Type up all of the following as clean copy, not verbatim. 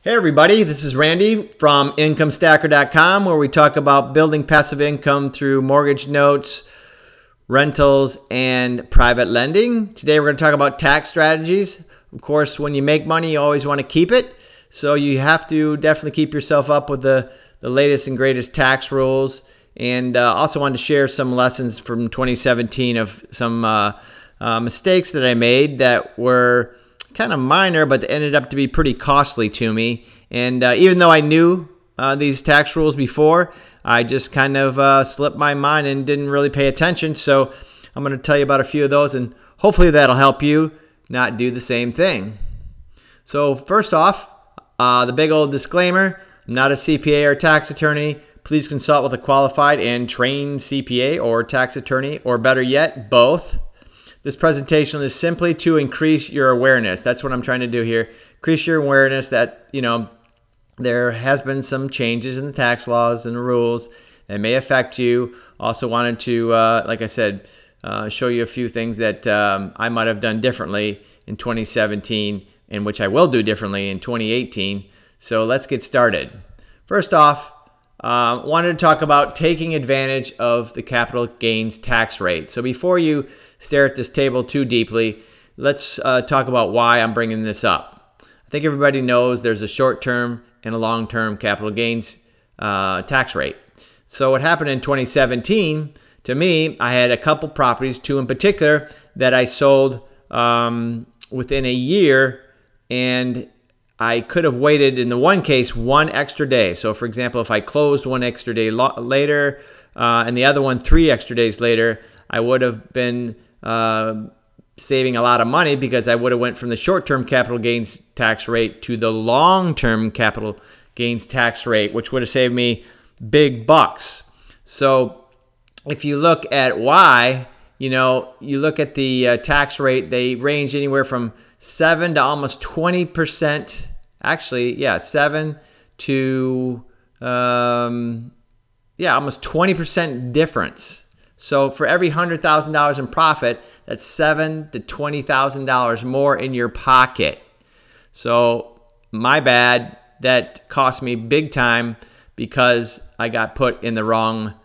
Hey everybody, this is Randy from IncomeStacker.com, where we talk about building passive income through mortgage notes, rentals, and private lending. Today we're going to talk about tax strategies. Of course, when you make money, you always want to keep it. So you have to definitely keep yourself up with the latest and greatest tax rules. And also wanted to share some lessons from 2017 of some mistakes that I made that were kind of minor, but they ended up to be pretty costly to me. And even though I knew these tax rules before, I just kind of slipped my mind and didn't really pay attention. So I'm going to tell you about a few of those, and hopefully that'll help you not do the same thing. So first off, the big old disclaimer: I'm not a CPA or tax attorney. Please consult with a qualified and trained CPA or tax attorney, or better yet, both. This presentation is simply to increase your awareness. That's what I'm trying to do here. Increase your awareness that, there has been some changes in the tax laws and the rules that may affect you. Also wanted to, like I said, show you a few things that I might have done differently in 2017 and which I will do differently in 2018. So let's get started. First off, wanted to talk about taking advantage of the capital gains tax rate. So before you stare at this table too deeply, let's talk about why I'm bringing this up. I think everybody knows there's a short-term and a long-term capital gains tax rate. So what happened in 2017, to me, I had a couple properties, two in particular, that I sold within a year, and I could have waited, in the one case, one extra day. So for example, if I closed one extra day later and the other one 3 extra days later, I would have been saving a lot of money, because I would have went from the short-term capital gains tax rate to the long-term capital gains tax rate, which would have saved me big bucks. So if you look at why, you look at the tax rate, they range anywhere from 7 to almost 20%. Actually, 7 to almost 20% difference. So for every $100,000 in profit, that's $7,000 to $20,000 more in your pocket. So my bad, that cost me big time because I got put in the wrong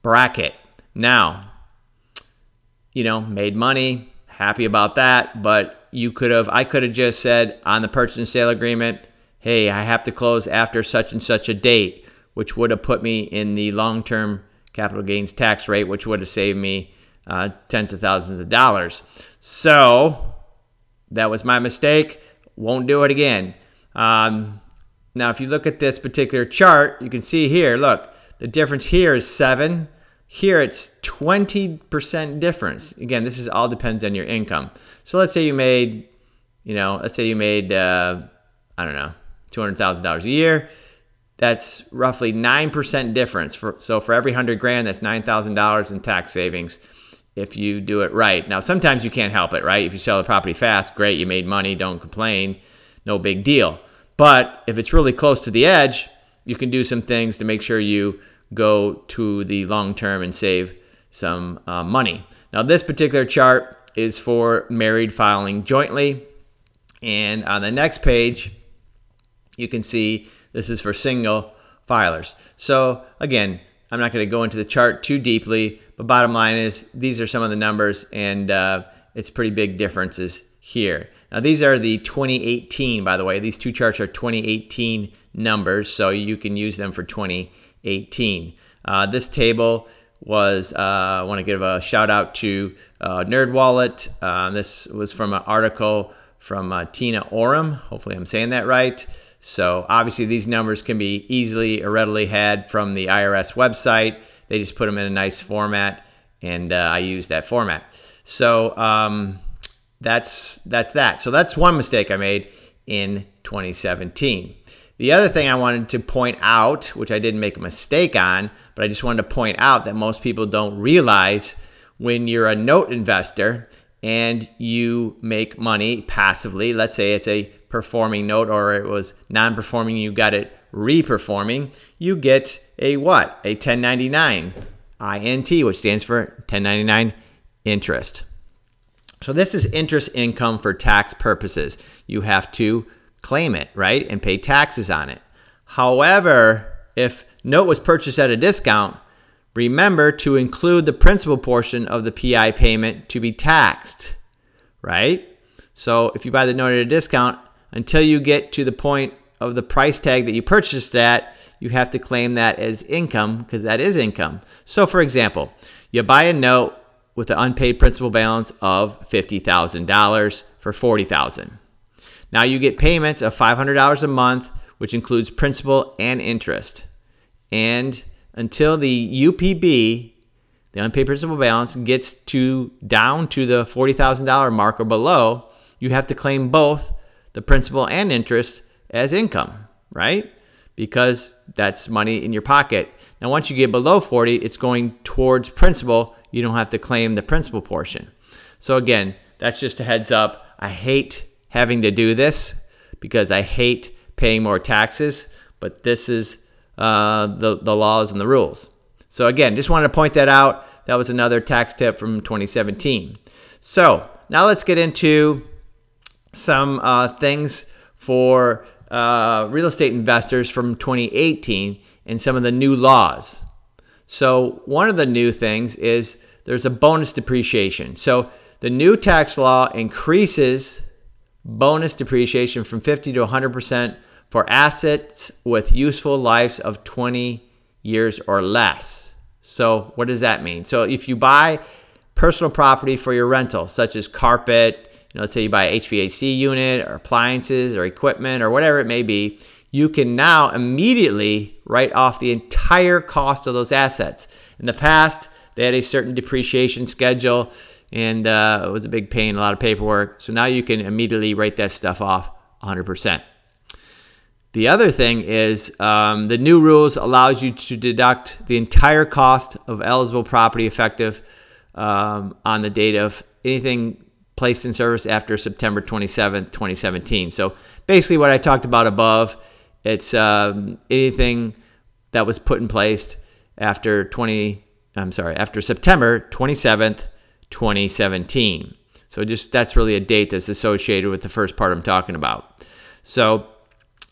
bracket. Now, made money, happy about that, but I could have just said on the purchase and sale agreement, hey, I have to close after such and such a date, which would have put me in the long-term capital gains tax rate, which would have saved me tens of thousands of dollars. So that was my mistake. Won't do it again. Now, if you look at this particular chart, you can see here, look, the difference here is 7. Here it's 20% difference. Again, this all depends on your income. So let's say you made, I don't know, $200,000 a year. That's roughly 9% difference. So for every 100 grand, that's $9,000 in tax savings if you do it right. Now, sometimes you can't help it, right? If you sell the property fast, great, you made money, don't complain, no big deal. But if it's really close to the edge, you can do some things to make sure you go to the long term and save some money. Now, this particular chart is for married filing jointly. And on the next page, you can see this is for single filers. So again, I'm not going to go into the chart too deeply, but bottom line is these are some of the numbers, and it's pretty big differences here. Now, these are the 2018, by the way. These two charts are 2018 numbers, so you can use them for 2018. This table was, I want to give a shout out to NerdWallet. This was from an article from Tina Oram. Hopefully I'm saying that right. So obviously these numbers can be easily or readily had from the IRS website. They just put them in a nice format, and I use that format. So that's that. So that's one mistake I made in 2017. The other thing I wanted to point out, which I didn't make a mistake on, but I just wanted to point out that most people don't realize, when you're a note investor and you make money passively, let's say it's a performing note or it was non-performing, you got it reperforming, you get a what? A 1099 INT, which stands for 1099 interest. So this is interest income for tax purposes. You have to claim it, right, and pay taxes on it. However, if note was purchased at a discount, remember to include the principal portion of the PI payment to be taxed, right? So if you buy the note at a discount, until you get to the point of the price tag that you purchased at, you have to claim that as income because that is income. So for example, you buy a note with an unpaid principal balance of $50,000 for $40,000. Now you get payments of $500 a month, which includes principal and interest. And until the UPB, the unpaid principal balance, gets down to the $40,000 mark or below, you have to claim both the principal and interest as income, right? Because that's money in your pocket. Now, once you get below 40, it's going towards principal. You don't have to claim the principal portion. So again, that's just a heads up. I hate having to do this because I hate paying more taxes, but this is the laws and the rules. So again, just wanted to point that out. That was another tax tip from 2017. So now let's get into some things for real estate investors from 2018 and some of the new laws. So one of the new things is there's a bonus depreciation. So the new tax law increases bonus depreciation from 50 to 100% for assets with useful lives of 20 years or less. So what does that mean? So if you buy personal property for your rental, such as carpet, let's say you buy an HVAC unit or appliances or equipment or whatever it may be, you can now immediately write off the entire cost of those assets. In the past, they had a certain depreciation schedule, and it was a big pain, a lot of paperwork. So now you can immediately write that stuff off 100%. The other thing is the new rules allows you to deduct the entire cost of eligible property effective on the date of anything placed in service after September 27th, 2017. So basically what I talked about above, it's anything that was put in place after September 27th, 2017. So that's really a date that's associated with the first part I'm talking about. So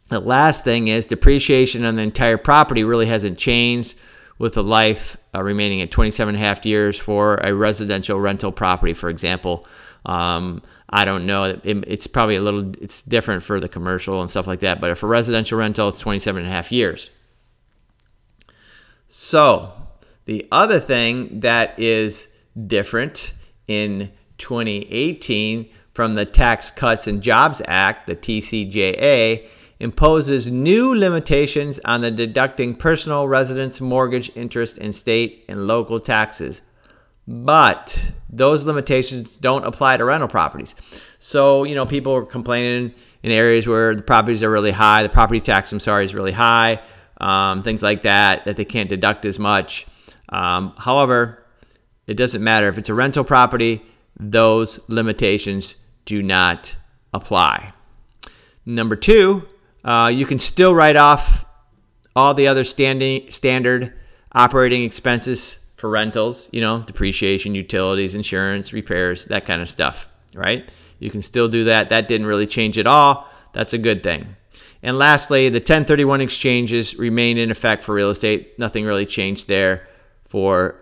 the last thing is depreciation on the entire property really hasn't changed, with the life remaining at 27 and a half years for a residential rental property, for example. I don't know. It's probably it's different for the commercial and stuff like that. But for residential rental, it's 27 and a half years. So the other thing that is different in 2018 from the Tax Cuts and Jobs Act, the TCJA, imposes new limitations on the deducting personal residence, mortgage, interest, and state and local taxes. But those limitations don't apply to rental properties. So, people are complaining in areas where the properties are really high, the property tax, is really high, things like that they can't deduct as much. However, it doesn't matter. If it's a rental property, those limitations do not apply. Number two, you can still write off all the other standard operating expenses for rentals, depreciation, utilities, insurance, repairs, that kind of stuff, right? You can still do that. That didn't really change at all. That's a good thing. And lastly, the 1031 exchanges remain in effect for real estate. Nothing really changed there for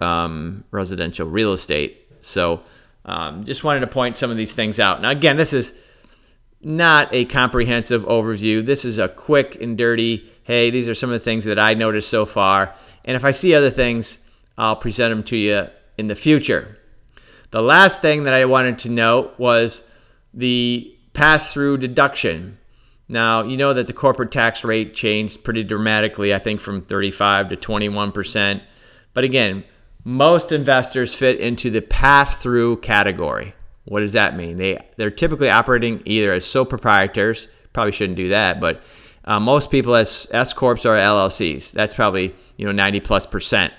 residential real estate. So just wanted to point some of these things out. Now, again, this is not a comprehensive overview. This is a quick and dirty, hey, these are some of the things that I noticed so far. And if I see other things, I'll present them to you in the future. The last thing that I wanted to note was the pass-through deduction. Now, you know that the corporate tax rate changed pretty dramatically, I think from 35 to 21%. But again, most investors fit into the pass-through category. What does that mean? They're typically operating either as sole proprietors, probably shouldn't do that, but most people as S-corps or LLCs. That's probably 90+%.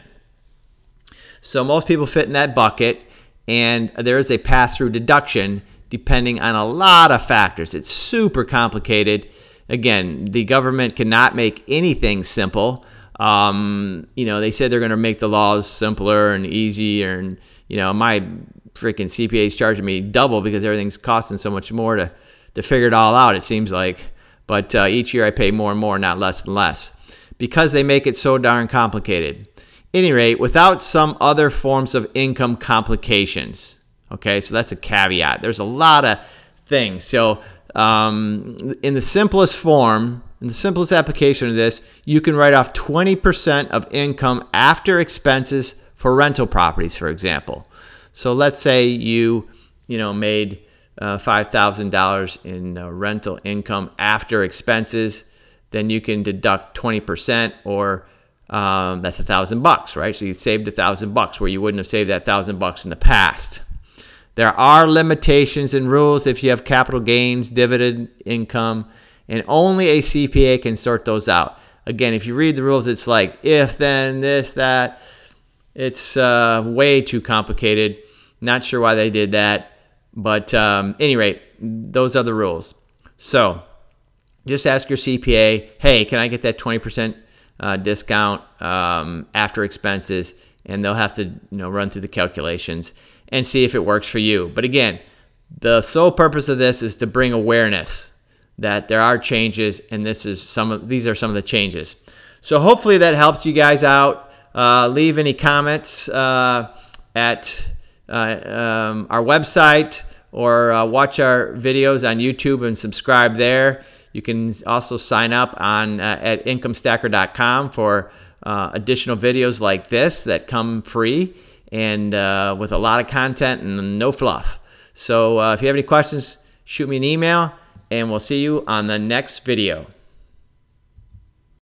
So most people fit in that bucket, and there is a pass-through deduction depending on a lot of factors. It's super complicated. Again, the government cannot make anything simple. They said they're going to make the laws simpler and easier, and my freaking CPA is charging me double because everything's costing so much more to figure it all out, it seems like. but each year I pay more and more, not less and less, because they make it so darn complicated. Any rate, without some other forms of income complications. Okay, so that's a caveat. There's a lot of things. So in the simplest form, in the simplest application of this, you can write off 20% of income after expenses for rental properties, for example. So let's say you made $5,000 in rental income after expenses, then you can deduct 20%, or that's $1,000, right? So you saved $1,000 where you wouldn't have saved that $1,000 in the past. There are limitations and rules if you have capital gains, dividend income, and only a CPA can sort those out. Again, if you read the rules, it's like if, then, this, that. It's way too complicated. Not sure why they did that. But any rate, those are the rules. So just ask your CPA, hey, can I get that 20% discount after expenses? And they'll have to run through the calculations and see if it works for you. But again, the sole purpose of this is to bring awareness that there are changes, and these are some of the changes. So hopefully that helps you guys out. Leave any comments at our website, or watch our videos on YouTube and subscribe there. You can also sign up at incomestacker.com for additional videos like this that come free and with a lot of content and no fluff. So if you have any questions, shoot me an email, and we'll see you on the next video.